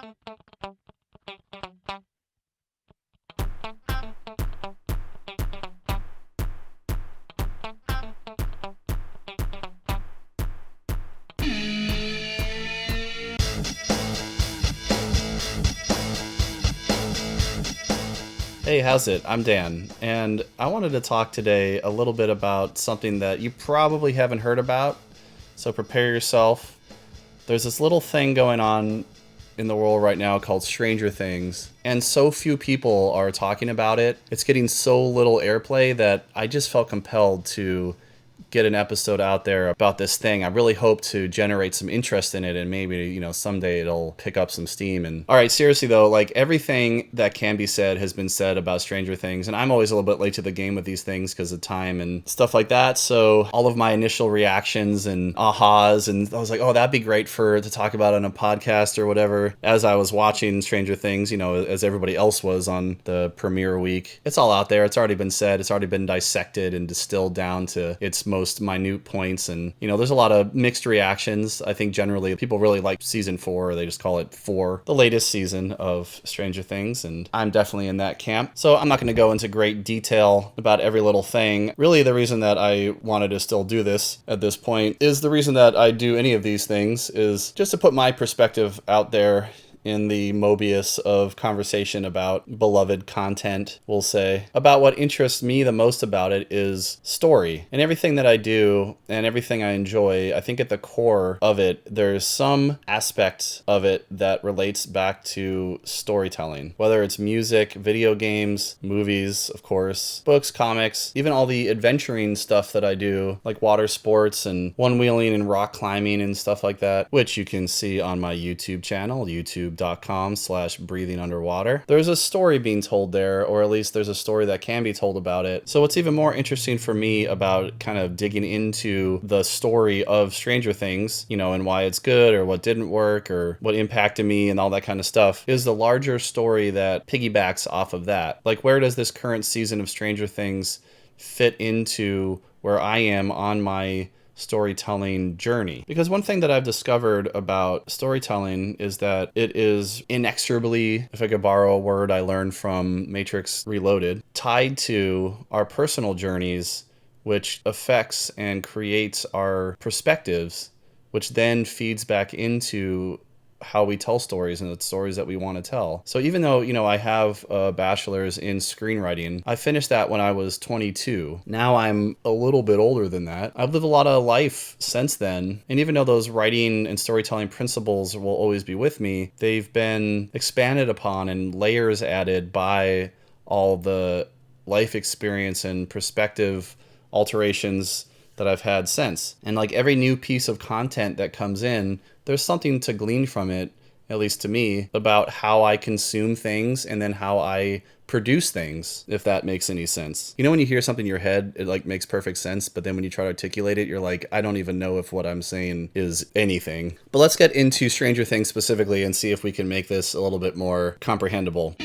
Hey, how's it? I'm Dan, and I wanted to talk today a little bit about something that you probably haven't heard about, so prepare yourself. There's this little thing going on in the world right now called Stranger Things, and so few people are talking about it. It's getting so little airplay that I just felt compelled to get an episode out there about this thing. I really hope to generate some interest in it, and maybe, someday it'll pick up some steam. And all right, seriously though, like everything that can be said has been said about Stranger Things, and I'm always a little bit late to the game with these things because of time and stuff like that. So all of my initial reactions and ahas, and I was like, oh, that'd be great to talk about on a podcast or whatever. As I was watching Stranger Things, as everybody else was on the premiere week, it's all out there. It's already been said. It's already been dissected and distilled down to its most minute points, and there's a lot of mixed reactions. I think generally people really like season 4, or they just call it 4, the latest season of Stranger Things, and I'm definitely in that camp. So I'm not going to go into great detail about every little thing. Really, the reason that I wanted to still do this at this point is the reason that I do any of these things is just to put my perspective out there in the Mobius of conversation about beloved content, we'll say. About what interests me the most about it is story. And everything that I do and everything I enjoy, I think at the core of it, there's some aspect of it that relates back to storytelling. Whether it's music, video games, movies, of course, books, comics, even all the adventuring stuff that I do, like water sports and one-wheeling and rock climbing and stuff like that, which you can see on my YouTube channel, youtube.com/breathing underwater. There's a story being told there, or at least there's a story that can be told about it. So what's even more interesting for me about kind of digging into the story of Stranger Things, and why it's good or what didn't work or what impacted me and all that kind of stuff, is the larger story that piggybacks off of that. Like, where does this current season of Stranger Things fit into where I am on my storytelling journey? Because one thing that I've discovered about storytelling is that it is inexorably, if I could borrow a word I learned from Matrix Reloaded, tied to our personal journeys, which affects and creates our perspectives, which then feeds back into how we tell stories and the stories that we want to tell. So even though, I have a bachelor's in screenwriting, I finished that when I was 22. Now I'm a little bit older than that. I've lived a lot of life since then. And even though those writing and storytelling principles will always be with me, they've been expanded upon and layers added by all the life experience and perspective alterations that I've had since. And like every new piece of content that comes in, there's something to glean from it, at least to me, about how I consume things and then how I produce things, if that makes any sense. When you hear something in your head, it like makes perfect sense, but then when you try to articulate it, you're like, I don't even know if what I'm saying is anything. But let's get into Stranger Things specifically and see if we can make this a little bit more comprehensible.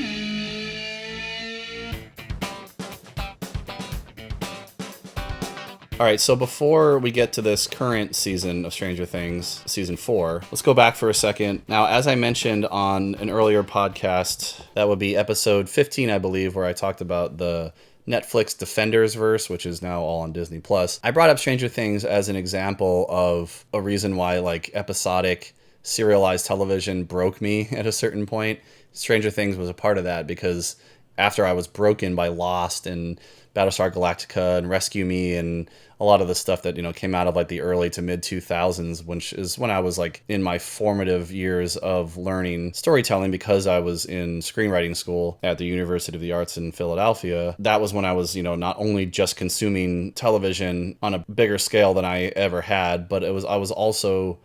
All right, so before we get to this current season of Stranger Things, season 4, let's go back for a second. Now, as I mentioned on an earlier podcast, that would be episode 15, I believe, where I talked about the Netflix Defenders verse, which is now all on Disney Plus. I brought up Stranger Things as an example of a reason why like episodic serialized television broke me at a certain point. Stranger Things was a part of that because after I was broken by Lost and Battlestar Galactica and Rescue Me and a lot of the stuff that, came out of like the early to mid 2000s, which is when I was like in my formative years of learning storytelling because I was in screenwriting school at the University of the Arts in Philadelphia. That was when I was, not only just consuming television on a bigger scale than I ever had, but I was also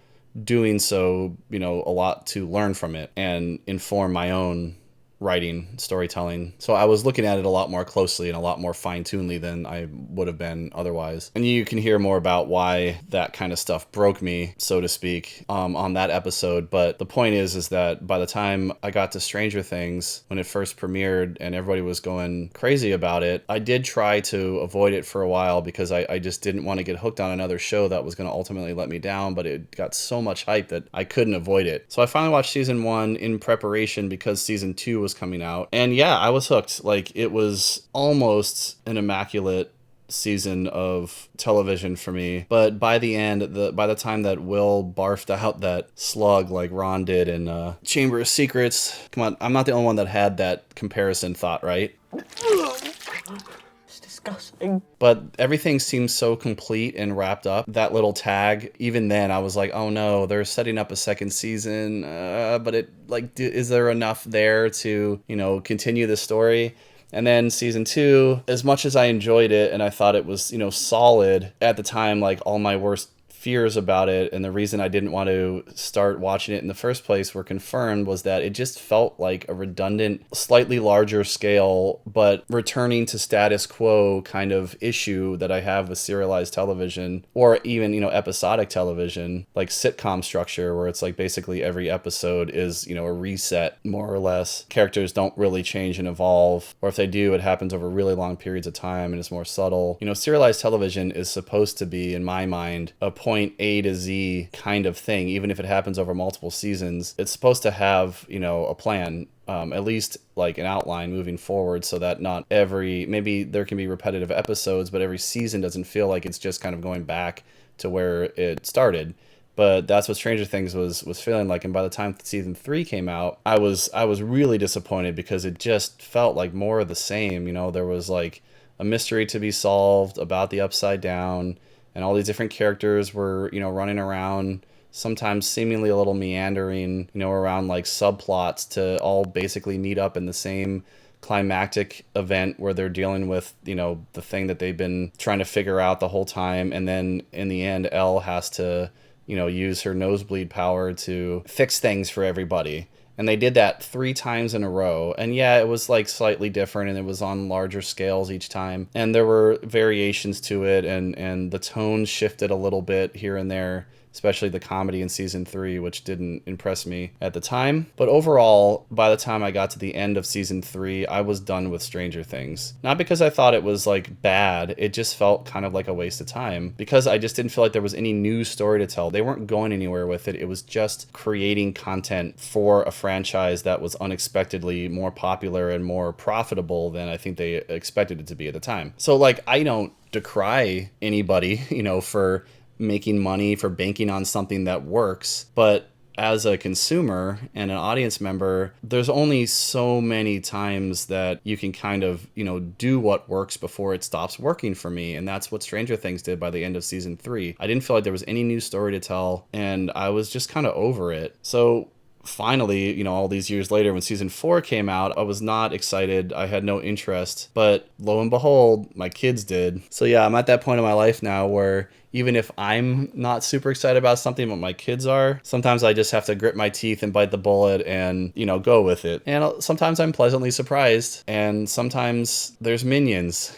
doing so, a lot to learn from it and inform my own writing, storytelling. So I was looking at it a lot more closely and a lot more fine-tunedly than I would have been otherwise. And you can hear more about why that kind of stuff broke me, so to speak, on that episode. But the point is that by the time I got to Stranger Things, when it first premiered and everybody was going crazy about it, I did try to avoid it for a while because I just didn't want to get hooked on another show that was going to ultimately let me down, but it got so much hype that I couldn't avoid it. So I finally watched season 1 in preparation because season 2 was coming out. And yeah, I was hooked. Like, it was almost an immaculate season of television for me, but by the end, by the time that Will barfed out that slug like Ron did in Chamber of Secrets, come on, I'm not the only one that had that comparison thought, right? It's disgusting. But everything seems so complete and wrapped up. That little tag, even then I was like, oh no, they're setting up a second season, but it, like, is there enough there to, you know, continue the story? And then season 2, as much as I enjoyed it and I thought it was, you know, solid at the time, like all my worst fears about it and the reason I didn't want to start watching it in the first place were confirmed, was that it just felt like a redundant, slightly larger scale, but returning to status quo kind of issue that I have with serialized television, or even, you know, episodic television, like sitcom structure, where it's like basically every episode is, you know, a reset, more or less. Characters don't really change and evolve, or if they do, it happens over really long periods of time and it's more subtle. You know, serialized television is supposed to be, in my mind, a point A to Z kind of thing. Even if it happens over multiple seasons, it's supposed to have, you know, a plan, at least like an outline moving forward, so that not every, maybe there can be repetitive episodes, but every season doesn't feel like it's just kind of going back to where it started. But that's what Stranger Things was feeling like. And by the time season 3 came out, I was really disappointed because it just felt like more of the same. You know, there was like a mystery to be solved about the Upside Down, and all these different characters were, you know, running around, sometimes seemingly a little meandering, you know, around like subplots to all basically meet up in the same climactic event where they're dealing with, you know, the thing that they've been trying to figure out the whole time. And then in the end, Elle has to, you know, use her nosebleed power to fix things for everybody. And they did that 3 times in a row. And yeah, it was like slightly different and it was on larger scales each time. And there were variations to it, and the tone shifted a little bit here and there, especially the comedy in season 3, which didn't impress me at the time. But overall, by the time I got to the end of season 3, I was done with Stranger Things. Not because I thought it was like bad, it just felt kind of like a waste of time, because I just didn't feel like there was any new story to tell. They weren't going anywhere with it. It was just creating content for a franchise that was unexpectedly more popular and more profitable than I think they expected it to be at the time. So like, I don't decry anybody, you know, for making money, for banking on something that works. But as a consumer and an audience member, there's only so many times that you can kind of, you know, do what works before it stops working for me. And that's what Stranger Things did by the end of season 3. I didn't feel like there was any new story to tell, and I was just kind of over it. So finally, you know, all these years later, when season 4 came out, I was not excited. I had no interest, but lo and behold, my kids did. So yeah, I'm at that point in my life now where even if I'm not super excited about something, but my kids are, sometimes I just have to grit my teeth and bite the bullet and, you know, go with it. And sometimes I'm pleasantly surprised, and sometimes there's Minions.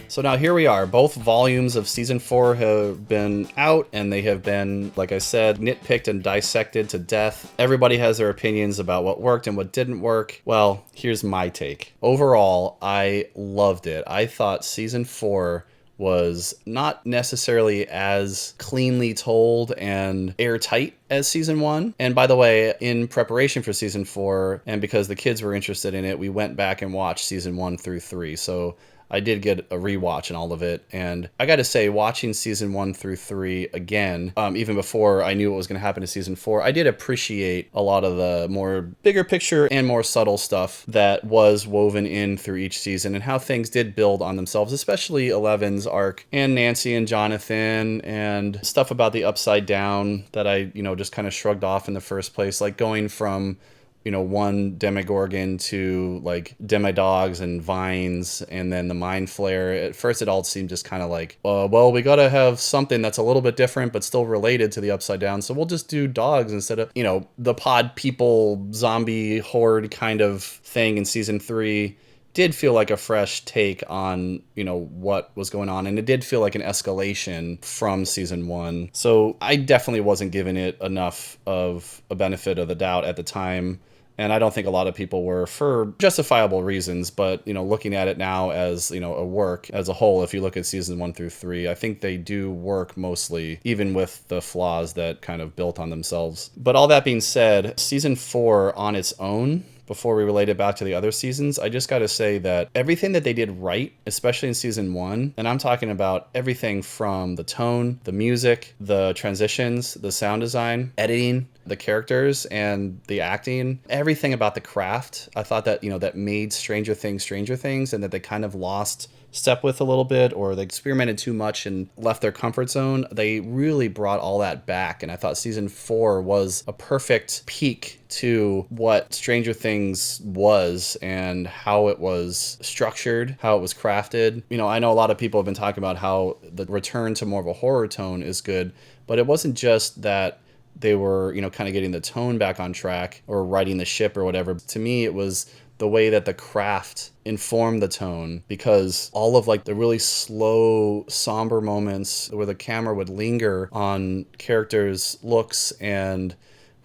So now here we are. Both volumes of season 4 have been out, and they have been, like I said, nitpicked and dissected to death. Everybody has their opinions about what worked and what didn't work. Well, here's my take. Overall, I loved it. I thought season 4 was not necessarily as cleanly told and airtight as season 1. And by the way, in preparation for season 4, and because the kids were interested in it, we went back and watched season 1 through 3. So I did get a rewatch and all of it. And I got to say, watching season 1 through 3 again, even before I knew what was going to happen to season 4, I did appreciate a lot of the more bigger picture and more subtle stuff that was woven in through each season, and how things did build on themselves, especially Eleven's arc and Nancy and Jonathan, and stuff about the Upside Down that I, you know, just kind of shrugged off in the first place, like going from one demogorgon to like demi-dogs and vines, and then the mind flare. At first it all seemed just kind of like, well, we gotta have something that's a little bit different but still related to the Upside Down, so we'll just do dogs instead of the pod people zombie horde kind of thing in season 3. Did feel like a fresh take on, what was going on. And it did feel like an escalation from season 1. So I definitely wasn't giving it enough of a benefit of the doubt at the time. And I don't think a lot of people were, for justifiable reasons. But, looking at it now as, a work as a whole, if you look at season 1 through 3, I think they do work mostly, even with the flaws that kind of built on themselves. But all that being said, season 4 on its own, before we relate it back to the other seasons, I just got to say that everything that they did right, especially in season 1, and I'm talking about everything from the tone, the music, the transitions, the sound design, editing, the characters, and the acting, everything about the craft, I thought that, that made Stranger Things, and that they kind of lost step with a little bit, or they experimented too much and left their comfort zone. They really brought all that back, and I thought season 4 was a perfect peek to what Stranger Things was and how it was structured, how it was crafted. I know a lot of people have been talking about how the return to more of a horror tone is good, but it wasn't just that they were, kind of getting the tone back on track or righting the ship or whatever. To me, it was the way that the craft informed the tone, because all of like the really slow, somber moments where the camera would linger on characters' looks and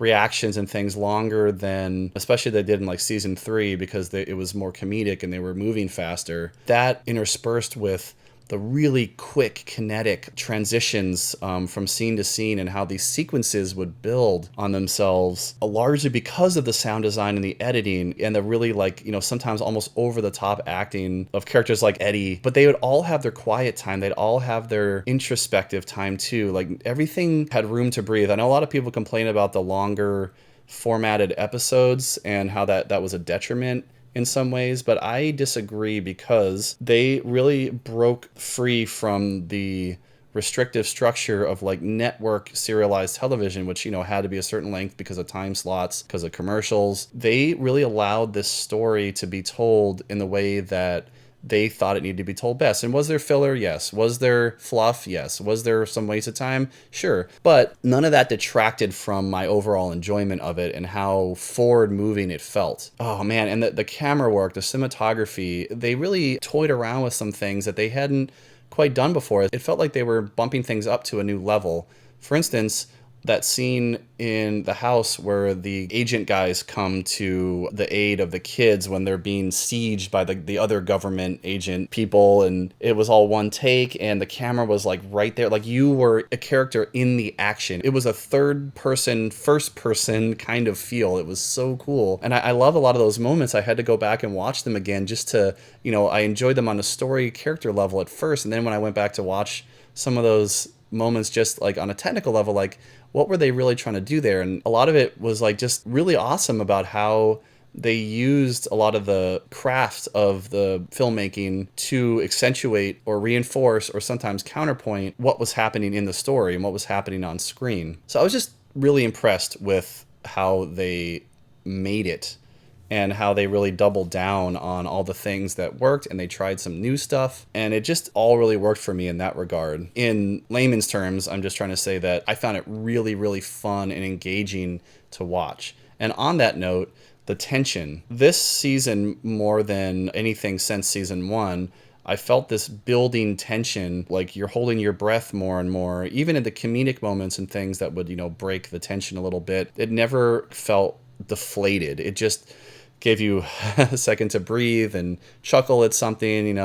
reactions and things longer than, especially they did in like season 3, because it was more comedic and they were moving faster. That interspersed with the really quick kinetic transitions from scene to scene, and how these sequences would build on themselves, largely because of the sound design and the editing and the really sometimes almost over the top acting of characters like Eddie. But they would all have their quiet time. They'd all have their introspective time too. Like everything had room to breathe. I know a lot of people complain about the longer formatted episodes and how that was a detriment in some ways, but I disagree, because they really broke free from the restrictive structure of like network serialized television, which had to be a certain length because of time slots, because of commercials. They really allowed this story to be told in the way that they thought it needed to be told best. And was there filler? Yes. Was there fluff? Yes. Was there some waste of time? Sure. But none of that detracted from my overall enjoyment of it and how forward moving it felt. Oh man. And the camera work, the cinematography, they really toyed around with some things that they hadn't quite done before. It felt like they were bumping things up to a new level. For instance, that scene in the house where the agent guys come to the aid of the kids when they're being sieged by the other government agent people, and it was all one take and the camera was like right there, like you were a character in the action. It was a third person, first person kind of feel. It was so cool, and I love a lot of those moments. I had to go back and watch them again just to, I enjoyed them on a story character level at first, and then when I went back to watch some of those moments just like on a technical level, like what were they really trying to do there? And a lot of it was like just really awesome about how they used a lot of the craft of the filmmaking to accentuate or reinforce or sometimes counterpoint what was happening in the story and what was happening on screen. So I was just really impressed with how they made it and how they really doubled down on all the things that worked, and they tried some new stuff, and it just all really worked for me in that regard. In layman's terms, I'm just trying to say that I found it really, really fun and engaging to watch. And on that note, the tension. This season, more than anything since season 1, I felt this building tension, like you're holding your breath more and more, even in the comedic moments and things that would, break the tension a little bit. It never felt deflated. It just gave you a second to breathe and chuckle at something,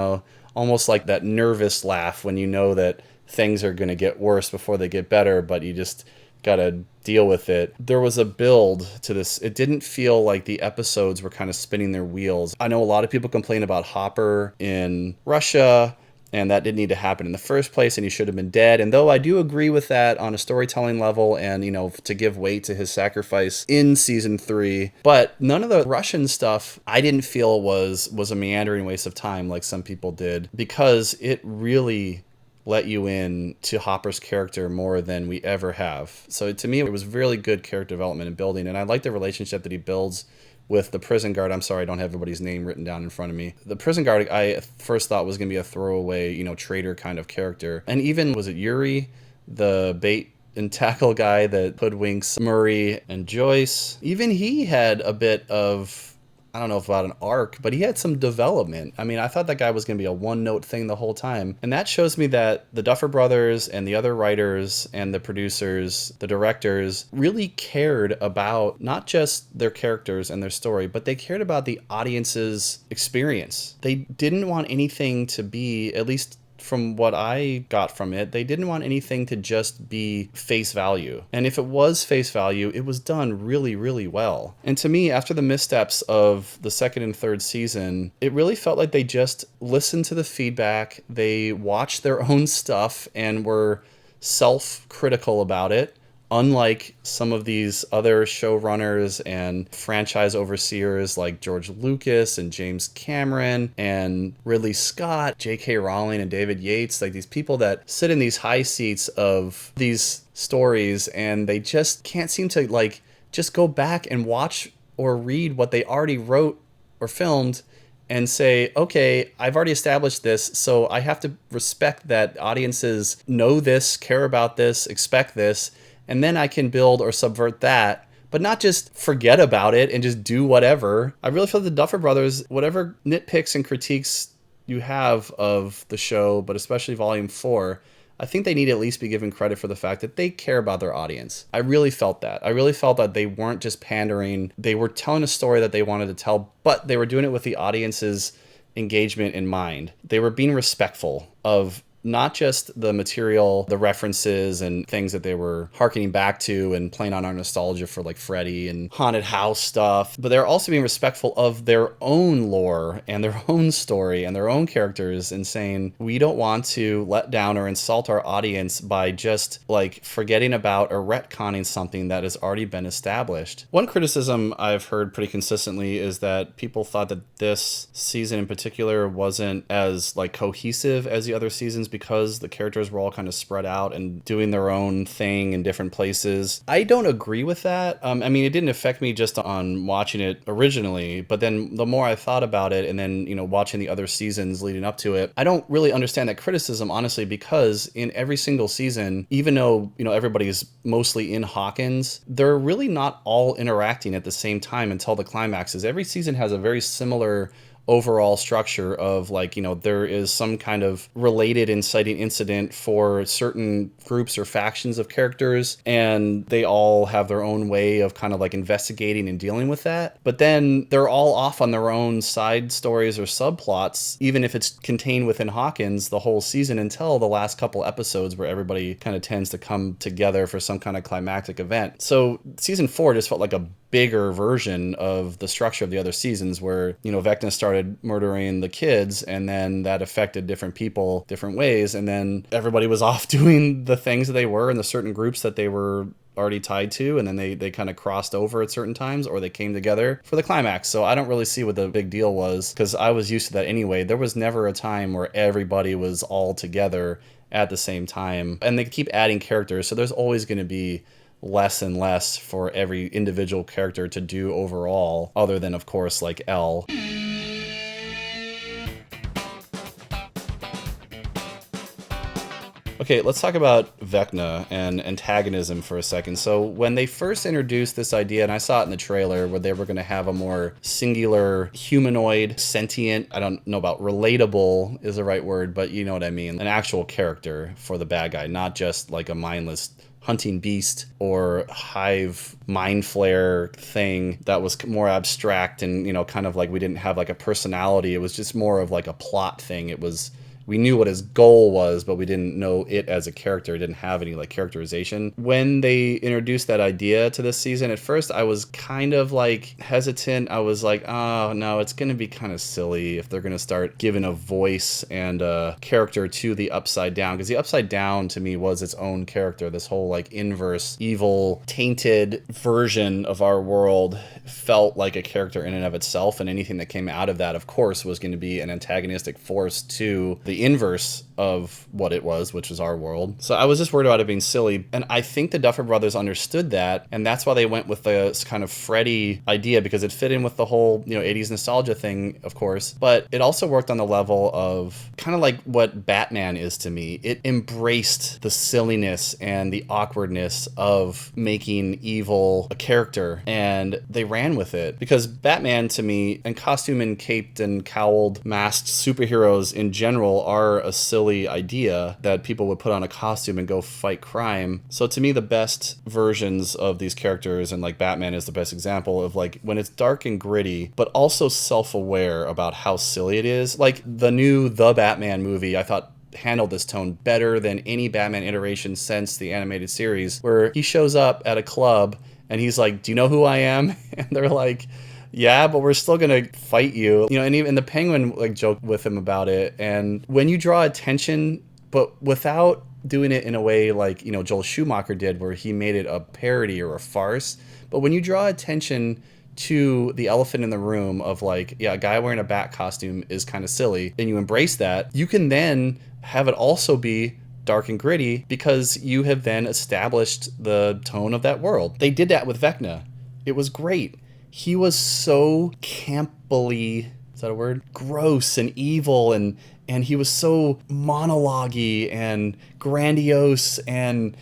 almost like that nervous laugh when you know that things are going to get worse before they get better, but you just got to deal with it. There was a build to this. It didn't feel like the episodes were kind of spinning their wheels. I know a lot of people complain about Hopper in Russia, and that didn't need to happen in the first place, and he should have been dead. And though I do agree with that on a storytelling level and, to give weight to his sacrifice in season 3, but none of the Russian stuff I didn't feel was a meandering waste of time like some people did, because it really let you in to Hopper's character more than we ever have. So to me, it was really good character development and building, and I like the relationship that he builds with the prison guard. I'm sorry, I don't have everybody's name written down in front of me. The prison guard, I first thought was going to be a throwaway, traitor kind of character. And even, was it Yuri, the bait and tackle guy that hoodwinks Murray and Joyce? Even he had a bit of, I don't know if about an arc, but he had some development. I mean, I thought that guy was going to be a one-note thing the whole time. And that shows me that the Duffer Brothers and the other writers and the producers, the directors, really cared about not just their characters and their story, but they cared about the audience's experience. They didn't want anything to be, at least from what I got from it, they didn't want anything to just be face value. And if it was face value, it was done really, really well. And to me, after the missteps of the second and third season, it really felt like they just listened to the feedback, they watched their own stuff and were self-critical about it. Unlike some of these other showrunners and franchise overseers like George Lucas and James Cameron and Ridley Scott, J.K. Rowling and David Yates, like these people that sit in these high seats of these stories and they just can't seem to just go back and watch or read what they already wrote or filmed and say, okay, I've already established this, so I have to respect that audiences know this, care about this, expect this, and then I can build or subvert that, but not just forget about it and just do whatever. I really feel the Duffer Brothers, whatever nitpicks and critiques you have of the show, but especially Volume 4, I think they need to at least be given credit for the fact that they care about their audience. I really felt that. I really felt that they weren't just pandering. They were telling a story that they wanted to tell, but they were doing it with the audience's engagement in mind. They were being respectful of not just the material, the references and things that they were hearkening back to and playing on our nostalgia for like Freddy and haunted house stuff, but they're also being respectful of their own lore and their own story and their own characters and saying, we don't want to let down or insult our audience by just forgetting about or retconning something that has already been established. One criticism I've heard pretty consistently is that people thought that this season in particular wasn't as cohesive as the other seasons because the characters were all kind of spread out and doing their own thing in different places. I don't agree with that. I mean, it didn't affect me just on watching it originally, but then the more I thought about it and then, watching the other seasons leading up to it, I don't really understand that criticism, honestly, because in every single season, even though, everybody's mostly in Hawkins, they're really not all interacting at the same time until the climaxes. Every season has a very similar overall structure of there is some kind of related inciting incident for certain groups or factions of characters, and they all have their own way of kind of investigating and dealing with that. But then they're all off on their own side stories or subplots, even if it's contained within Hawkins the whole season until the last couple episodes where everybody kind of tends to come together for some kind of climactic event. So season 4 just felt like a bigger version of the structure of the other seasons where, Vecna started murdering the kids and then that affected different people different ways. And then everybody was off doing the things that they were in the certain groups that they were already tied to. And then they kind of crossed over at certain times or they came together for the climax. So I don't really see what the big deal was because I was used to that anyway. There was never a time where everybody was all together at the same time. And they keep adding characters. So there's always going to be less and less for every individual character to do overall, other than, of course, Elle. Okay, let's talk about Vecna and antagonism for a second. So when they first introduced this idea, and I saw it in the trailer, where they were going to have a more singular, humanoid, sentient, I don't know about relatable is the right word, but you know what I mean, an actual character for the bad guy, not just a mindless hunting beast or hive mind flare thing that was more abstract and, kind of we didn't have a personality. It was just more of a plot thing. We knew what his goal was, but we didn't know it as a character. It didn't have any characterization. When they introduced that idea to this season, at first I was kind of hesitant. I was oh no, it's going to be kind of silly if they're going to start giving a voice and a character to the Upside Down. Because the Upside Down to me was its own character. This whole inverse, evil, tainted version of our world felt like a character in and of itself. And anything that came out of that, of course, was going to be an antagonistic force to the inverse of what it was, which was our world. So I was just worried about it being silly. And I think the Duffer Brothers understood that. And that's why they went with the kind of Freddy idea, because it fit in with the whole, 80s nostalgia thing, of course. But it also worked on the level of kind of like what Batman is to me. It embraced the silliness and the awkwardness of making evil a character. And they ran with it. Because Batman, to me, and costume and caped and cowled masked superheroes in general are a silly idea that people would put on a costume and go fight crime. So to me, the best versions of these characters, and like Batman is the best example of like when it's dark and gritty, but also self-aware about how silly it is. Like the new The Batman movie, I thought handled this tone better than any Batman iteration since the animated series, where he shows up at a club and he's like, "Do you know who I am?" And they're like, "Yeah, but we're still gonna fight you." And even the Penguin like joked with him about it. And when you draw attention, but without doing it in a way like, Joel Schumacher did, where he made it a parody or a farce, but when you draw attention to the elephant in the room of like, yeah, a guy wearing a bat costume is kind of silly, and you embrace that, you can then have it also be dark and gritty because you have then established the tone of that world. They did that with Vecna. It was great. He was so campily, is that a word? Gross and evil, and he was so monologue-y and grandiose, and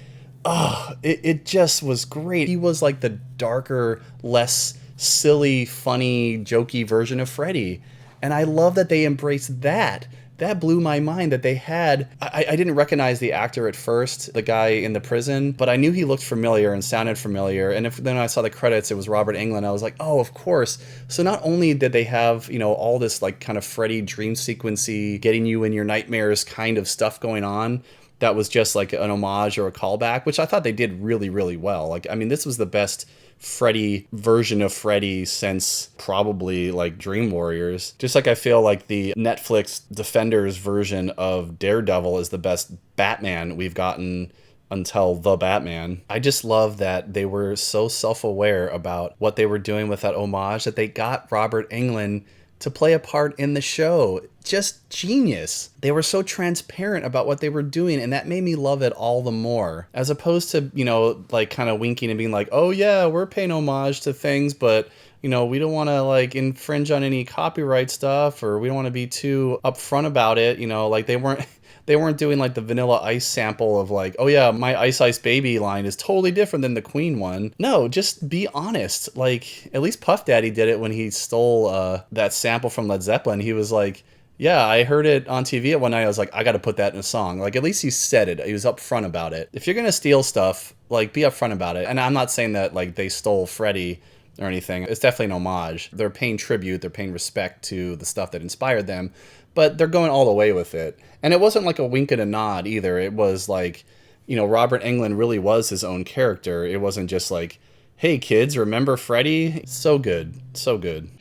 it just was great. He was like the darker, less silly, funny, jokey version of Freddy. And I love that they embraced that. That blew my mind that they had. I didn't recognize the actor at first, the guy in the prison, but I knew he looked familiar and sounded familiar. And then I saw the credits, it was Robert Englund. I was like, oh, of course. So not only did they have, all this like kind of Freddy dream sequency, getting you in your nightmares kind of stuff going on, that was just like an homage or a callback, which I thought they did really, really well. Like, I mean, this was the best Freddy version of Freddy since probably like Dream Warriors. Just like I feel like the Netflix Defenders version of Daredevil is the best Batman we've gotten until The Batman. I just love that they were so self-aware about what they were doing with that homage that they got Robert Englund to play a part in the show. Just genius. They were so transparent about what they were doing, and that made me love it all the more. As opposed to, like kind of winking and being like, oh yeah, we're paying homage to things, but we don't want to like infringe on any copyright stuff, or we don't want to be too upfront about it. Like they weren't doing like the Vanilla Ice sample of like, oh yeah, my Ice Ice Baby line is totally different than the Queen one. No, just be honest. Like, at least Puff Daddy did it when he stole that sample from Led Zeppelin. He was like, yeah, I heard it on TV at one night. I was like, I got to put that in a song. Like, at least he said it. He was upfront about it. If you're going to steal stuff, like, be upfront about it. And I'm not saying that, like, they stole Freddy or anything. It's definitely an homage. They're paying tribute. They're paying respect to the stuff that inspired them. But they're going all the way with it. And it wasn't like a wink and a nod either. It was like, Robert Englund really was his own character. It wasn't just like, hey, kids, remember Freddy? So good. So good.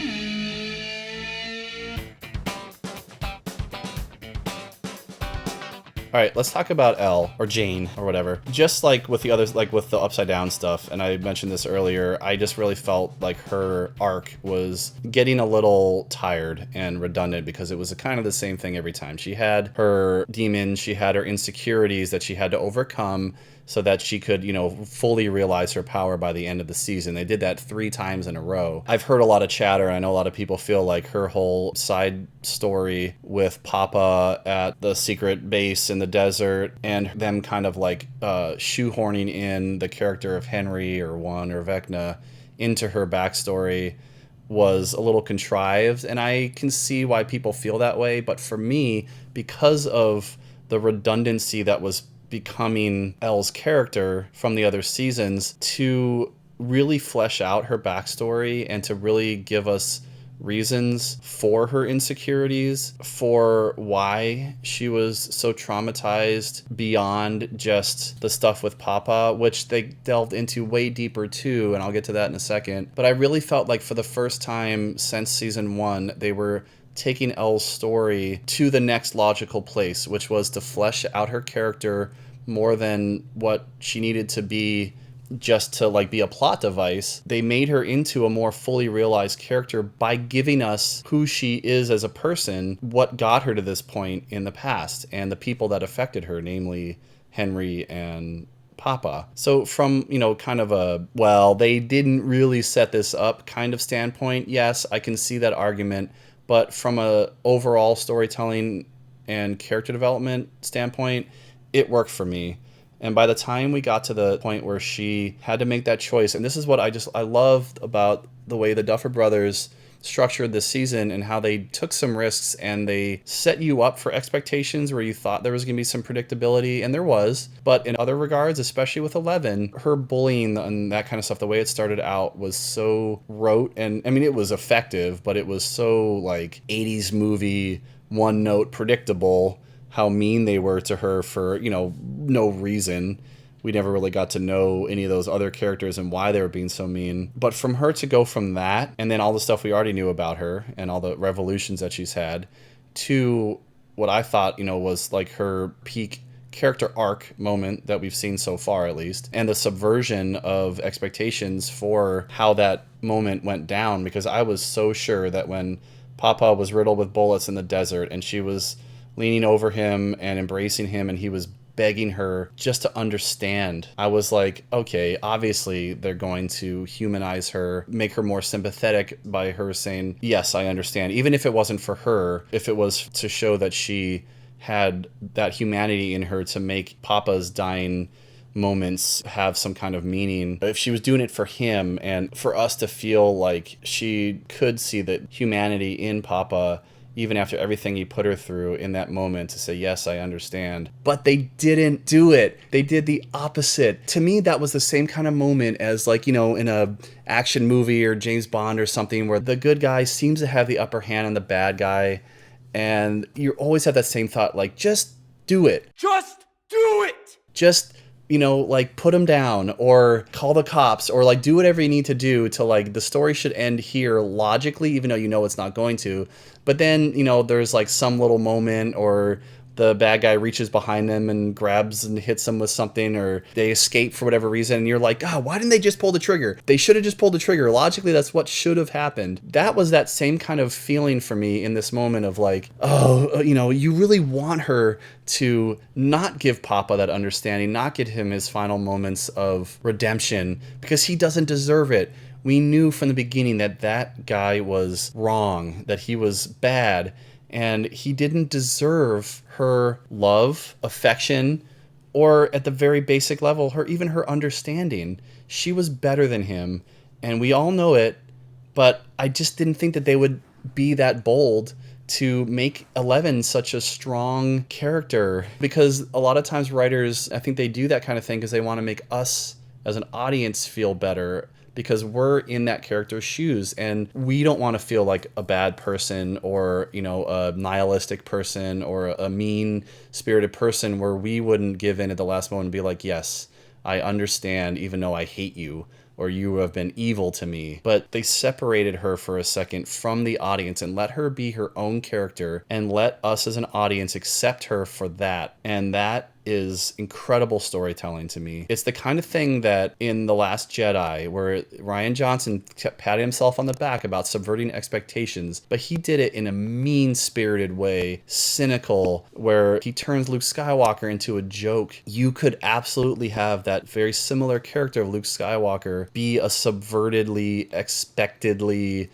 All right, let's talk about Elle, or Jane, or whatever. Just like with the others, like with the Upside Down stuff, and I mentioned this earlier, I just really felt like her arc was getting a little tired and redundant because it was kind of the same thing every time. She had her demons, she had her insecurities that she had to overcome so that she could, fully realize her power by the end of the season. They did that 3 times in a row. I've heard a lot of chatter, and I know a lot of people feel like her whole side story with Papa at the secret base in the desert, and them kind of like shoehorning in the character of Henry or One or Vecna into her backstory was a little contrived, and I can see why people feel that way. But for me, because of the redundancy that was becoming Elle's character from the other seasons, to really flesh out her backstory and to really give us reasons for her insecurities, for why she was so traumatized beyond just the stuff with Papa, which they delved into way deeper too, and I'll get to that in a second. But I really felt like for the first time since season 1, they were taking Elle's story to the next logical place, which was to flesh out her character more than what she needed to be, just to like be a plot device. They made her into a more fully realized character by giving us who she is as a person, what got her to this point in the past, and the people that affected her, namely Henry and Papa. So from, kind of a, well, they didn't really set this up kind of standpoint, yes, I can see that argument. But from a overall storytelling and character development standpoint, it worked for me. And by the time we got to the point where she had to make that choice, and this is what I loved about the way the Duffer Brothers structured this season and how they took some risks and they set you up for expectations where you thought there was going to be some predictability, and there was. But in other regards, especially with 11, her bullying and that kind of stuff, the way it started out was so rote. And I mean, it was effective, but it was so like 80s movie, one note predictable how mean they were to her for, no reason. We never really got to know any of those other characters and why they were being so mean. But from her to go from that, and then all the stuff we already knew about her and all the revolutions that she's had, to what I thought, was like her peak character arc moment that we've seen so far, at least, and the subversion of expectations for how that moment went down, because I was so sure that when Papa was riddled with bullets in the desert and she was leaning over him and embracing him and he was begging her just to understand, I was like, okay, obviously they're going to humanize her, make her more sympathetic by her saying, yes, I understand. Even if it wasn't for her, if it was to show that she had that humanity in her to make Papa's dying moments have some kind of meaning. If she was doing it for him and for us to feel like she could see the humanity in Papa even after everything he put her through in that moment, to say, yes, I understand. But they didn't do it. They did the opposite. To me, that was the same kind of moment as like, in a action movie or James Bond or something where the good guy seems to have the upper hand on the bad guy. And you always have that same thought, like, just do it. Just do it! Just, like put him down or call the cops or like do whatever you need to do to like the story should end here logically, even though it's not going to. But then, there's like some little moment or the bad guy reaches behind them and grabs and hits them with something, or they escape for whatever reason. And you're like, God, why didn't they just pull the trigger? They should have just pulled the trigger. Logically, that's what should have happened. That was that same kind of feeling for me in this moment of like, oh, you really want her to not give Papa that understanding, not give him his final moments of redemption because he doesn't deserve it. We knew from the beginning that that guy was wrong, that he was bad, and he didn't deserve her love, affection, or at the very basic level, even her understanding. She was better than him, and we all know it, but I just didn't think that they would be that bold to make 11 such a strong character, because a lot of times writers, I think they do that kind of thing because they want to make us as an audience feel better, because we're in that character's shoes and we don't want to feel like a bad person or, a nihilistic person or a mean-spirited person where we wouldn't give in at the last moment and be like, yes, I understand even though I hate you or you have been evil to me. But they separated her for a second from the audience and let her be her own character and let us as an audience accept her for that. And that is incredible storytelling to me. It's the kind of thing that in The Last Jedi, where Rian Johnson kept patting himself on the back about subverting expectations, but he did it in a mean-spirited way, cynical, where he turns Luke Skywalker into a joke. You could absolutely have that very similar character of Luke Skywalker be a subvertedly, expectedly,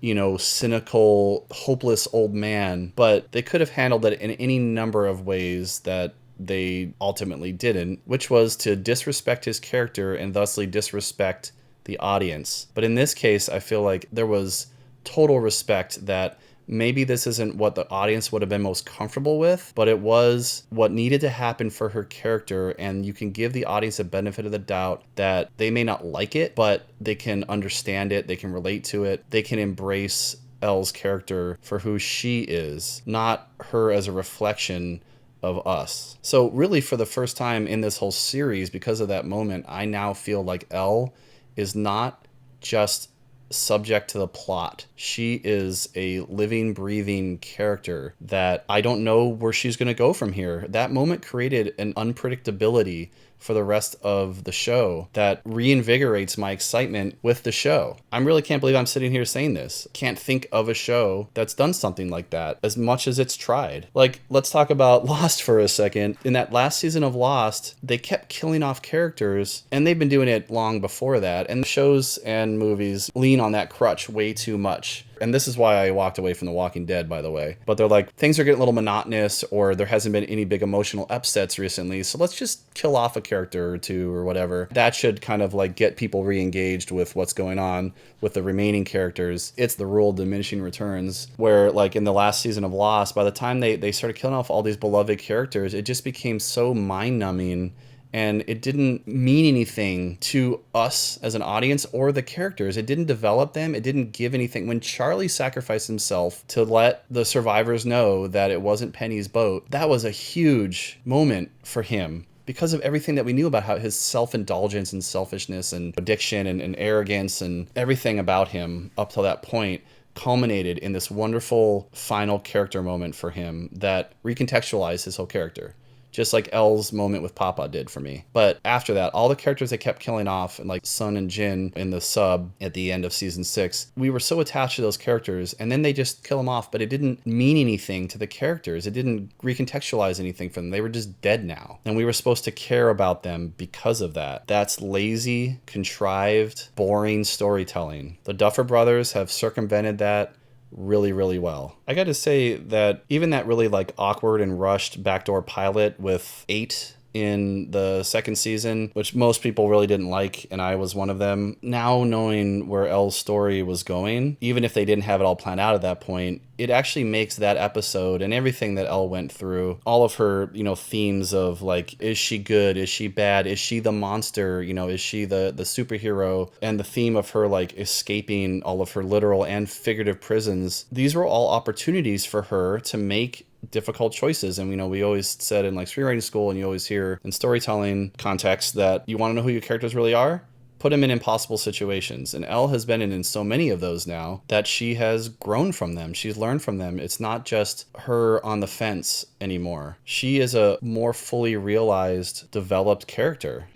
cynical, hopeless old man, but they could have handled it in any number of ways that they ultimately didn't, which was to disrespect his character and thusly disrespect the audience. But in this case, I feel like there was total respect that maybe this isn't what the audience would have been most comfortable with, but it was what needed to happen for her character, and you can give the audience a benefit of the doubt that they may not like it, but they can understand it, they can relate to it, they can embrace Elle's character for who she is, not her as a reflection of us. So really, for the first time in this whole series, because of that moment, I now feel like Elle is not just subject to the plot. She is a living, breathing character that I don't know where she's going to go from here. That moment created an unpredictability for the rest of the show that reinvigorates my excitement with the show. I really can't believe I'm sitting here saying this. Can't think of a show that's done something like that as much as it's tried. Like, let's talk about Lost for a second. In that last season of Lost, they kept killing off characters, and they've been doing it long before that. And shows and movies lean on that crutch way too much. And this is why I walked away from The Walking Dead, by the way. But they're like, things are getting a little monotonous, or there hasn't been any big emotional upsets recently, so let's just kill off a character or two or whatever. That should kind of like get people re-engaged with what's going on with the remaining characters. It's the rule of diminishing returns, where like in the last season of Lost, by the time they started killing off all these beloved characters, it just became so mind-numbing. And it didn't mean anything to us as an audience or the characters. It didn't develop them. It didn't give anything. When Charlie sacrificed himself to let the survivors know that it wasn't Penny's boat, that was a huge moment for him, because of everything that we knew about how his self-indulgence and selfishness and addiction and arrogance and everything about him up till that point culminated in this wonderful final character moment for him that recontextualized his whole character. Just like Elle's moment with Papa did for me. But after that, all the characters they kept killing off, and like Sun and Jin in the sub at the end of season 6, we were so attached to those characters, and then they just kill them off, but it didn't mean anything to the characters. It didn't recontextualize anything for them. They were just dead now. And we were supposed to care about them because of that. That's lazy, contrived, boring storytelling. The Duffer Brothers have circumvented that really, really well. I got to say that even that really like awkward and rushed backdoor pilot with 8 in the second season, which most people really didn't like, and I was one of them. Now knowing where Elle's story was going, even if they didn't have it all planned out at that point, it actually makes that episode and everything that Elle went through, all of her, themes of like, is she good? Is she bad? Is she the monster? Is she the superhero? And the theme of her like escaping all of her literal and figurative prisons. These were all opportunities for her to make difficult choices. And we always said in like screenwriting school, and you always hear in storytelling context, that you want to know who your characters really are, put them in impossible situations. And Elle has been in so many of those now that she has grown from them. She's learned from them. It's not just her on the fence anymore. She is a more fully realized, developed character.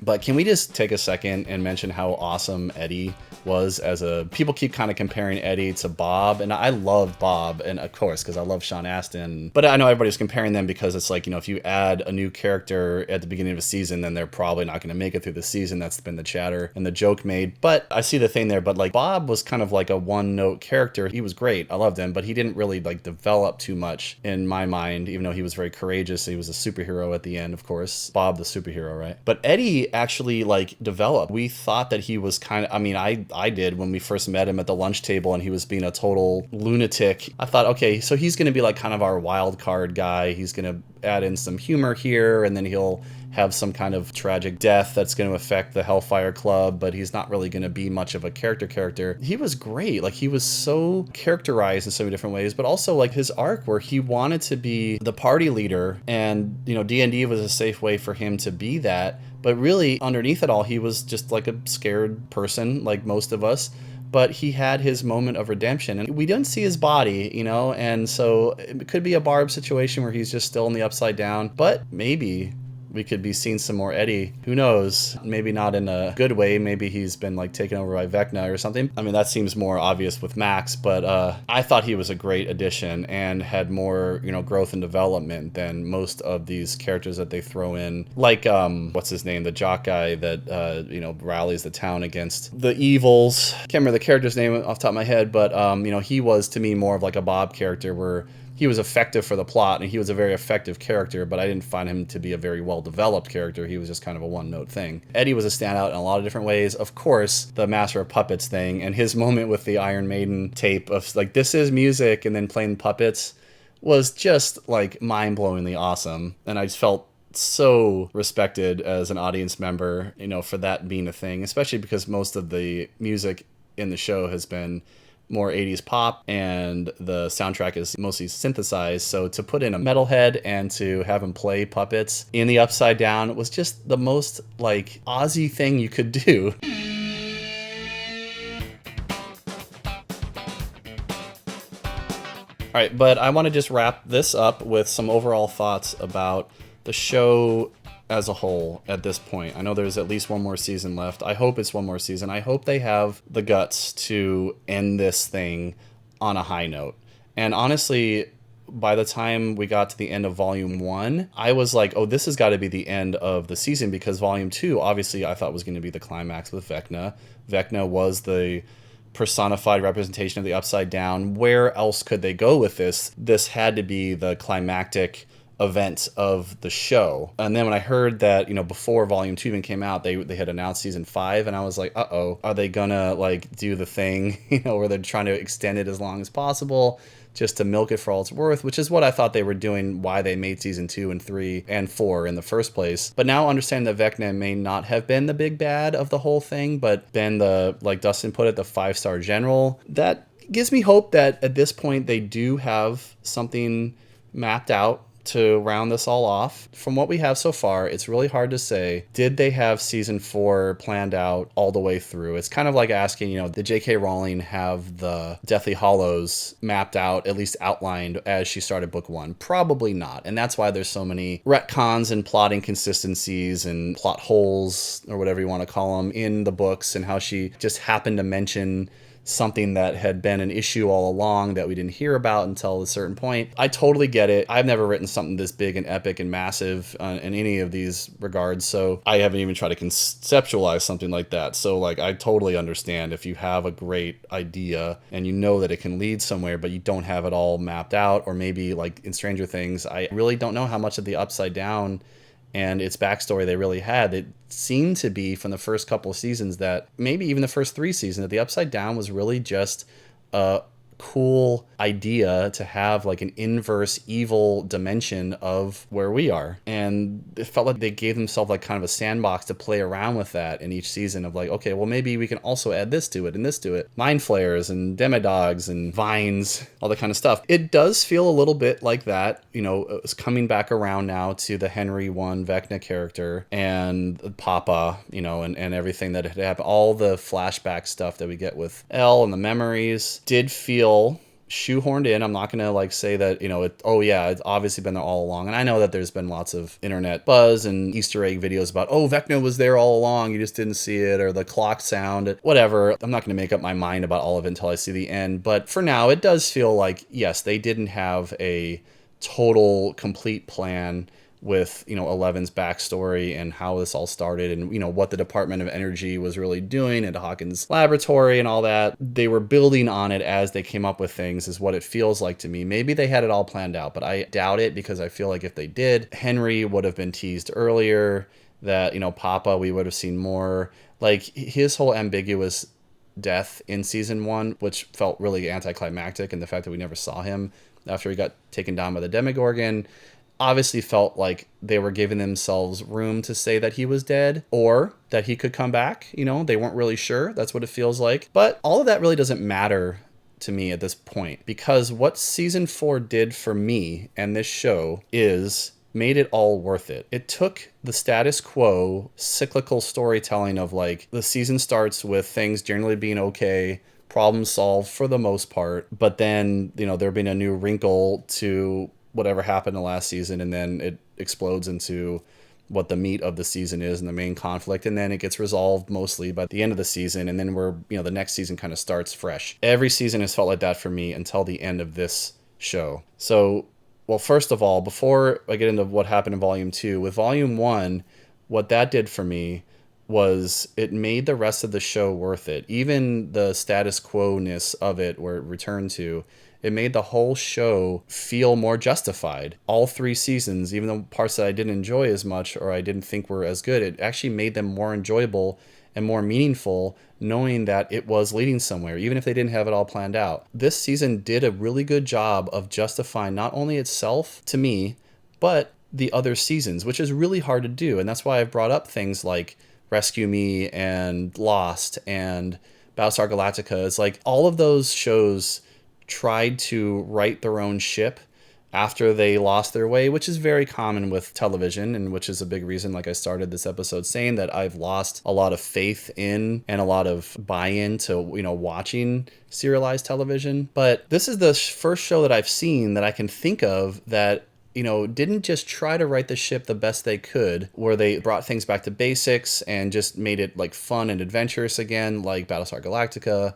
But can we just take a second and mention how awesome Eddie was people keep kind of comparing Eddie to Bob, and I loved Bob, and of course, because I love Sean Astin, but I know everybody's comparing them because it's like, if you add a new character at the beginning of a season, then they're probably not going to make it through the season. That's been the chatter and the joke made, but I see the thing there. But like, Bob was kind of like a one-note character. He was great. I loved him, but he didn't really like develop too much in my mind, even though he was very courageous. He was a superhero at the end, of course. Bob the superhero, right? But Eddie actually like developed. We thought that he was kind of, I did when we first met him at the lunch table and he was being a total lunatic. I thought, okay, so he's going to be like kind of our wild card guy. He's going to add in some humor here, and then he'll have some kind of tragic death that's going to affect the Hellfire Club, but he's not really going to be much of a character. He was great. Like, he was so characterized in so many different ways, but also like his arc where he wanted to be the party leader, and D&D was a safe way for him to be that. But really, underneath it all, he was just like a scared person, like most of us. But he had his moment of redemption, and we didn't see his body, and so it could be a Barb situation where he's just still in the Upside Down. But maybe we could be seeing some more Eddie. Who knows? Maybe not in a good way. Maybe he's been like taken over by Vecna or something. That seems more obvious with Max, but I thought he was a great addition and had more, growth and development than most of these characters that they throw in. Like, what's his name? The jock guy that, rallies the town against the evils. Can't remember the character's name off the top of my head, but, he was to me more of like a Bob character where he was effective for the plot, and he was a very effective character, but I didn't find him to be a very well-developed character. He was just kind of a one-note thing. Eddie was a standout in a lot of different ways. Of course, the Master of Puppets thing, and his moment with the Iron Maiden tape of, like, this is music, and then playing puppets, was just, like, mind-blowingly awesome. And I just felt so respected as an audience member, for that being a thing, especially because most of the music in the show has been more 80s pop, and the soundtrack is mostly synthesized. So to put in a metalhead and to have him play puppets in the Upside Down was just the most like Aussie thing you could do. All right, but I want to just wrap this up with some overall thoughts about the show as a whole at this point. I know there's at least one more season left. I hope it's one more season. I hope they have the guts to end this thing on a high note. And honestly, by the time we got to the end of volume 1, I was like, oh, this has got to be the end of the season, because volume 2, obviously, I thought was going to be the climax with Vecna. Vecna was the personified representation of the Upside Down. Where else could they go with this? This had to be the climactic event of the show. And then when I heard that, before volume 2 even came out, they had announced season 5, and I was like, uh-oh, are they gonna do the thing, where they're trying to extend it as long as possible just to milk it for all it's worth, which is what I thought they were doing, why they made season 2 and 3 and 4 in the first place. But now understanding that Vecna may not have been the big bad of the whole thing, but been the, like Dustin put it, the 5-star general, that gives me hope that at this point they do have something mapped out to round this all off. From what we have so far, it's really hard to say, did they have season 4 planned out all the way through? It's kind of like asking, did J.K. Rowling have the Deathly Hallows mapped out, at least outlined as she started book 1? Probably not. And that's why there's so many retcons and plot inconsistencies and plot holes, or whatever you want to call them, in the books, and how she just happened to mention something that had been an issue all along that we didn't hear about until a certain point. I totally get it. I've never written something this big and epic and massive in any of these regards, so I haven't even tried to conceptualize something like that. So I totally understand if you have a great idea and you know that it can lead somewhere, but you don't have it all mapped out. Or maybe like in Stranger Things, I really don't know how much of the Upside Down and its backstory they really had. It seemed to be, from the first couple of seasons, that maybe even the first 3 seasons, that the Upside Down was really just a cool idea to have an inverse evil dimension of where we are. And it felt like they gave themselves kind of a sandbox to play around with that in each season of okay, well, maybe we can also add this to it and this to it. Mind flayers and demodogs and vines, all that kind of stuff. It does feel a little bit like that, it's coming back around now to the Henry 1 Vecna character and Papa, and everything that had happened. All the flashback stuff that we get with Elle and the memories did feel shoehorned in. I'm not gonna say that it's obviously been there all along, and I know that there's been lots of internet buzz and Easter egg videos about, oh, Vecna was there all along, you just didn't see it, or the clock sound, whatever. I'm not gonna make up my mind about all of it until I see the end, but for now it does feel like, yes, they didn't have a total complete plan with Eleven's backstory and how this all started, and what the Department of Energy was really doing at Hawkins' laboratory and all that. They were building on it as they came up with things, is what it feels like to me. Maybe they had it all planned out, but I doubt it, because I feel like if they did, Henry would have been teased earlier, that Papa, we would have seen more. His whole ambiguous death in season 1, which felt really anticlimactic, and the fact that we never saw him after he got taken down by the Demogorgon, obviously felt like they were giving themselves room to say that he was dead, or that he could come back. They weren't really sure. That's what it feels like. But all of that really doesn't matter to me at this point, because what season 4 did for me and this show is made it all worth it. It took the status quo cyclical storytelling of the season starts with things generally being okay, problem solved for the most part, but then there being a new wrinkle to whatever happened in the last season, and then it explodes into what the meat of the season is and the main conflict, and then it gets resolved mostly by the end of the season, and then the next season kind of starts fresh. Every season has felt like that for me until the end of this show. So, well, first of all, before I get into what happened in volume 2, with volume 1, what that did for me was it made the rest of the show worth it. Even the status quo-ness of it, where it returned to, it made the whole show feel more justified. All 3 seasons, even the parts that I didn't enjoy as much or I didn't think were as good, it actually made them more enjoyable and more meaningful, knowing that it was leading somewhere, even if they didn't have it all planned out. This season did a really good job of justifying not only itself to me, but the other seasons, which is really hard to do. And that's why I've brought up things like Rescue Me and Lost and Battlestar Galactica. It's all of those shows tried to right their own ship after they lost their way, which is very common with television, and which is a big reason, like I started this episode saying, that I've lost a lot of faith in and a lot of buy-in to, watching serialized television. But this is the first show that I've seen that I can think of that didn't just try to right the ship the best they could, where they brought things back to basics and just made it like fun and adventurous again, like Battlestar Galactica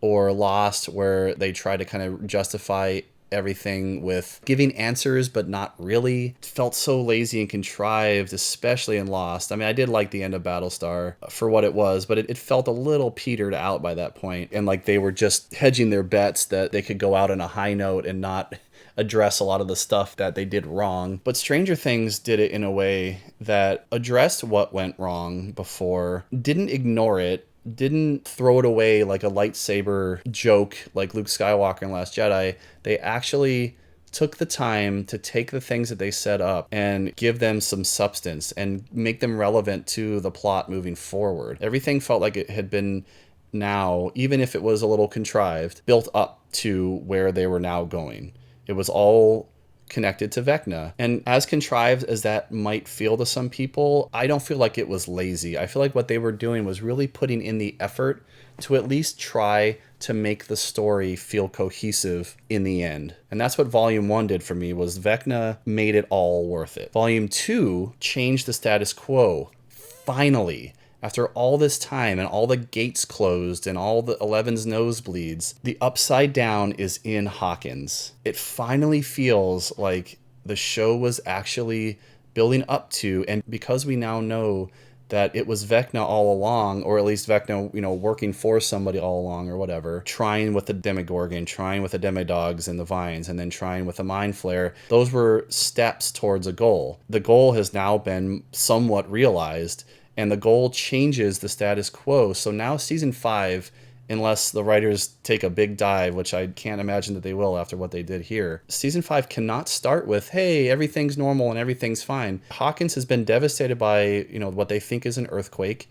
or Lost, where they try to kind of justify everything with giving answers but not really. It felt so lazy and contrived, especially in Lost. I mean, I did like the end of Battlestar for what it was, but it felt a little petered out by that point, and like they were just hedging their bets that they could go out on a high note and not address a lot of the stuff that they did wrong. But Stranger Things did it in a way that addressed what went wrong before, didn't ignore it, didn't throw it away like a lightsaber joke like Luke Skywalker in Last Jedi. They actually took the time to take the things that they set up and give them some substance and make them relevant to the plot moving forward. Everything felt like it had been now, even if it was a little contrived, built up to where they were now going. It was all connected to Vecna. And as contrived as that might feel to some people, I don't feel like it was lazy. I feel like what they were doing was really putting in the effort to at least try to make the story feel cohesive in the end. And that's what Volume 1 did for me, was Vecna made it all worth it. Volume 2 changed the status quo. Finally. After all this time and all the gates closed and all the 11's nosebleeds, the Upside Down is in Hawkins. It finally feels like the show was actually building up to, and because we now know that it was Vecna all along, or at least Vecna, working for somebody all along or whatever, trying with the Demogorgon, trying with the Demodogs and the Vines, and then trying with the Mind Flayer. Those were steps towards a goal. The goal has now been somewhat realized, and the goal changes the status quo. So now season 5, unless the writers take a big dive, which I can't imagine that they will after what they did here, season 5 cannot start with, hey, everything's normal and everything's fine. Hawkins has been devastated by, what they think is an earthquake.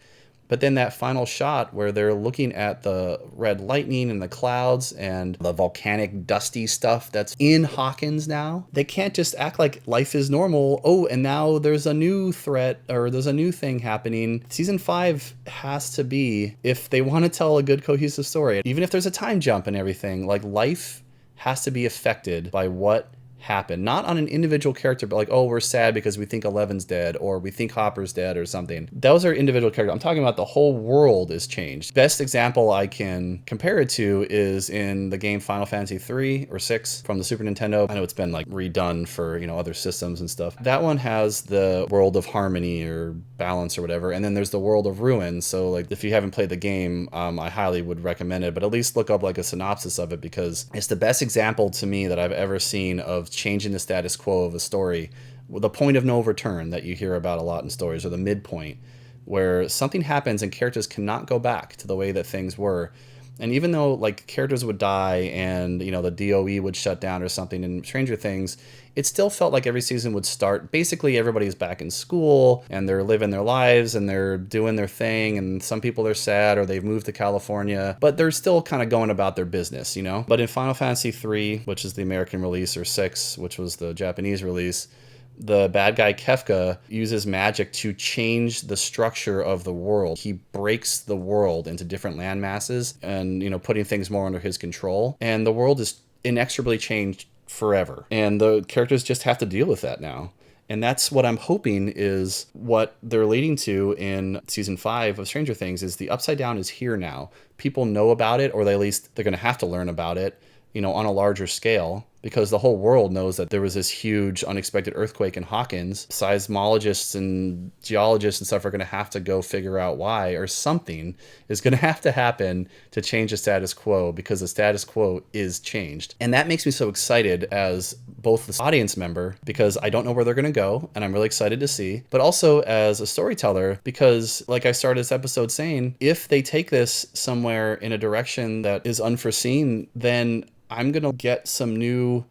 But then that final shot where they're looking at the red lightning and the clouds and the volcanic dusty stuff that's in Hawkins now, they can't just act like life is normal. Oh, and now there's a new threat or there's a new thing happening. Season 5 has to be, if they want to tell a good cohesive story, even if there's a time jump and everything, like life has to be affected by what happen, not on an individual character, but like, oh, we're sad because we think Eleven's dead or we think Hopper's dead or something. Those are individual characters. I'm talking about the whole world is changed. Best example I can compare it to is in the game Final Fantasy 3 or 6 from the Super Nintendo. I know it's been like redone for, other systems and stuff. That one has the world of harmony or balance or whatever, and then there's the world of ruin. So like, if you haven't played the game, I highly would recommend it, but at least look up like a synopsis of it, because it's the best example to me that I've ever seen of changing the status quo of a story, the point of no return that you hear about a lot in stories, or the midpoint, where something happens and characters cannot go back to the way that things were. And even though like characters would die and the DOE would shut down or something in Stranger Things, it still felt like every season would start, basically everybody's back in school and they're living their lives and they're doing their thing, and some people are sad or they've moved to California, but they're still kind of going about their business, But in Final Fantasy 3, which is the American release, or 6, which was the Japanese release, the bad guy Kefka uses magic to change the structure of the world. He breaks the world into different land masses and, putting things more under his control. And the world is inexorably changed forever. And the characters just have to deal with that now. And that's what I'm hoping is what they're leading to in season 5 of Stranger Things, is the Upside Down is here now. People know about it, or at least they're going to have to learn about it, on a larger scale, because the whole world knows that there was this huge unexpected earthquake in Hawkins. Seismologists and geologists and stuff are going to have to go figure out why, or something is going to have to happen to change the status quo, because the status quo is changed. And that makes me so excited as both the audience member, because I don't know where they're going to go and I'm really excited to see, but also as a storyteller, because like I started this episode saying, if they take this somewhere in a direction that is unforeseen, then I'm going to get some new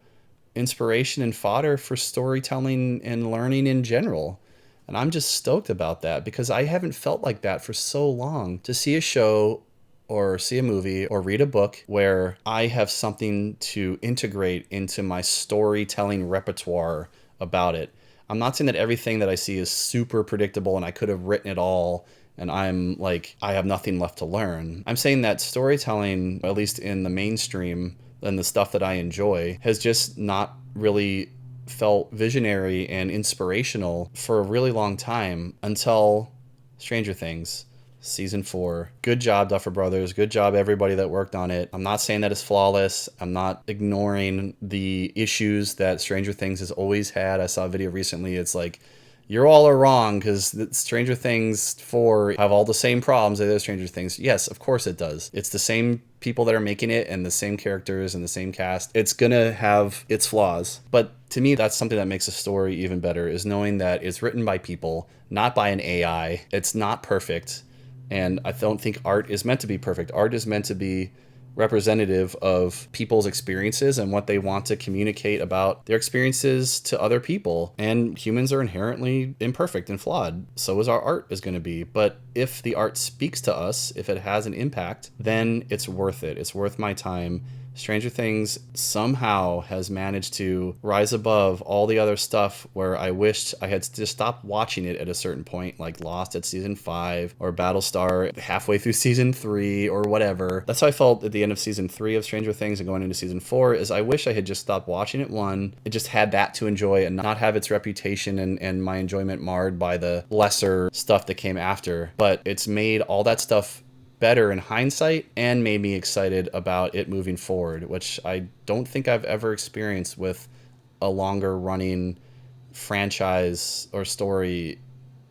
inspiration and fodder for storytelling and learning in general. And I'm just stoked about that, because I haven't felt like that for so long. To see a show or see a movie or read a book where I have something to integrate into my storytelling repertoire about it. I'm not saying that everything that I see is super predictable and I could have written it all and I'm like, I have nothing left to learn. I'm saying that storytelling, at least in the mainstream and the stuff that I enjoy, has just not really felt visionary and inspirational for a really long time until Stranger Things. Season 4. Good job, Duffer Brothers. Good job, everybody that worked on it. I'm not saying that it's flawless. I'm not ignoring the issues that Stranger Things has always had. I saw a video recently. It's like, you're all are wrong because Stranger Things 4 have all the same problems as Stranger Things. Yes, of course it does. It's the same people that are making it and the same characters and the same cast. It's gonna have its flaws. But to me, that's something that makes a story even better, is knowing that it's written by people, not by an AI. It's not perfect. And I don't think art is meant to be perfect. Art is meant to be representative of people's experiences and what they want to communicate about their experiences to other people. And humans are inherently imperfect and flawed. So is our art is going to be. But if the art speaks to us, if it has an impact, then it's worth it. It's worth my time. Stranger Things somehow has managed to rise above all the other stuff where I wished I had just stopped watching it at a certain point, like Lost at season 5 or Battlestar halfway through season 3 or whatever. That's how I felt at the end of season 3 of Stranger Things and going into season 4, is I wish I had just stopped watching it one. It just had that to enjoy and not have its reputation and my enjoyment marred by the lesser stuff that came after. But it's made all that stuff better in hindsight and made me excited about it moving forward, which I don't think I've ever experienced with a longer running franchise or story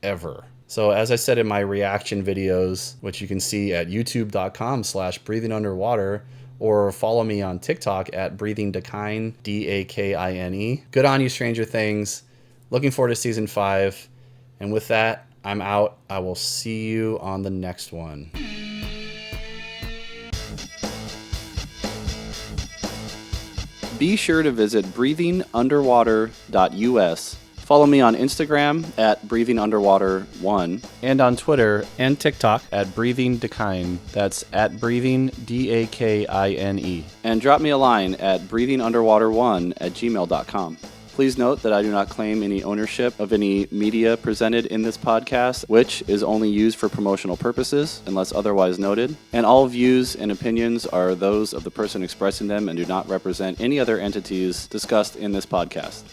ever. So as I said in my reaction videos, which you can see at youtube.com/breathingunderwater, or follow me on TikTok at breathingdakine, Dakine. Good on you, Stranger Things. Looking forward to season 5. And with that, I'm out. I will see you on the next one. Be sure to visit breathingunderwater.us. Follow me on Instagram at breathingunderwater1 and on Twitter and TikTok at breathingdakine. That's at breathing Dakine. And drop me a line at breathingunderwater1@gmail.com. Please note that I do not claim any ownership of any media presented in this podcast, which is only used for promotional purposes unless otherwise noted. And all views and opinions are those of the person expressing them and do not represent any other entities discussed in this podcast.